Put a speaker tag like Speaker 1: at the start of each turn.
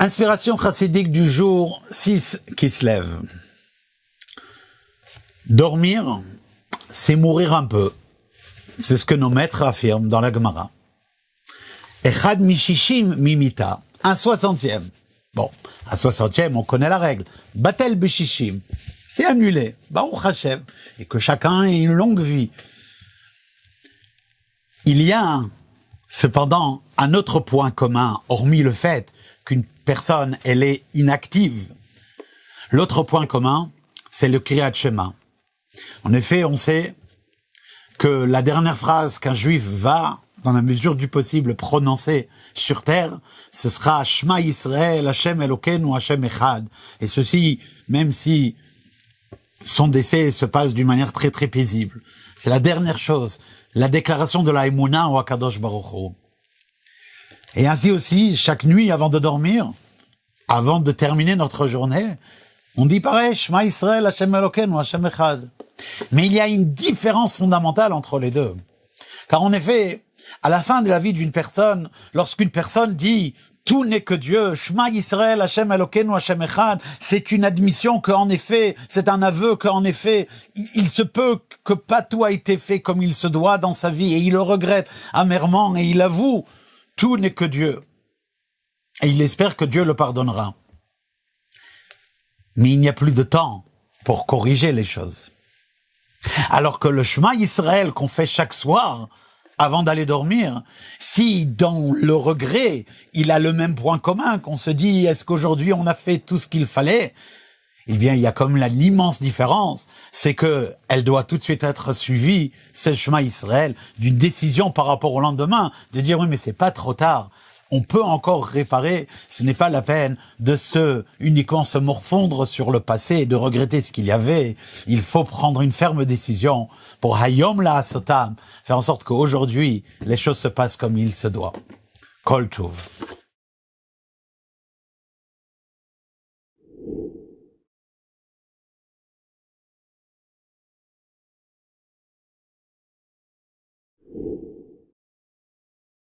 Speaker 1: Inspiration chassidique du jour 6 qui se lève. Dormir, c'est mourir un peu. C'est ce que nos maîtres affirment dans la Gemara. Echad mishishim mimita, un 60e. Bon, un 60e, on connaît la règle. Batel bishishim, c'est annulé. Baruch Hashem. Et que chacun ait une longue vie. Il y a cependant un autre point commun, hormis le fait qu'une personne, elle est inactive. L'autre point commun, c'est le Kriyat Shema. En effet, on sait que la dernière phrase qu'un juif va, dans la mesure du possible, prononcer sur terre, ce sera Shema Yisrael, Hashem Elokeinu, Hashem Echad. Et ceci, même si son décès se passe d'une manière très très paisible. C'est la dernière chose, la déclaration de la Emouna au Akadosh Baruch Hu. Et ainsi aussi, chaque nuit avant de dormir, avant de terminer notre journée, on dit pareil, Shema Yisrael, Hashem Elokeinu, Hashem Echad. Mais il y a une différence fondamentale entre les deux. Car en effet, à la fin de la vie d'une personne, lorsqu'une personne dit « Tout n'est que Dieu, Shema Yisrael, Hashem Elokeinu, Hashem Echad », c'est une admission qu'en effet, c'est un aveu qu'en effet, il se peut que pas tout a été fait comme il se doit dans sa vie, et il le regrette amèrement, et il avoue « Tout n'est que Dieu ». Et il espère que Dieu le pardonnera. Mais il n'y a plus de temps pour corriger les choses. Alors que le Shema Yisrael qu'on fait chaque soir, avant d'aller dormir, si dans le regret, il a le même point commun, qu'on se dit, est-ce qu'aujourd'hui on a fait tout ce qu'il fallait? Eh bien, il y a comme l'immense différence, c'est que elle doit tout de suite être suivie, ce Shema Yisrael, d'une décision par rapport au lendemain, de dire, oui, mais c'est pas trop tard. On peut encore réparer, ce n'est pas la peine de uniquement se morfondre sur le passé et de regretter ce qu'il y avait. Il faut prendre une ferme décision pour Hayom la Asotam, faire en sorte qu'aujourd'hui, les choses se passent comme il se doit. Kol Tov.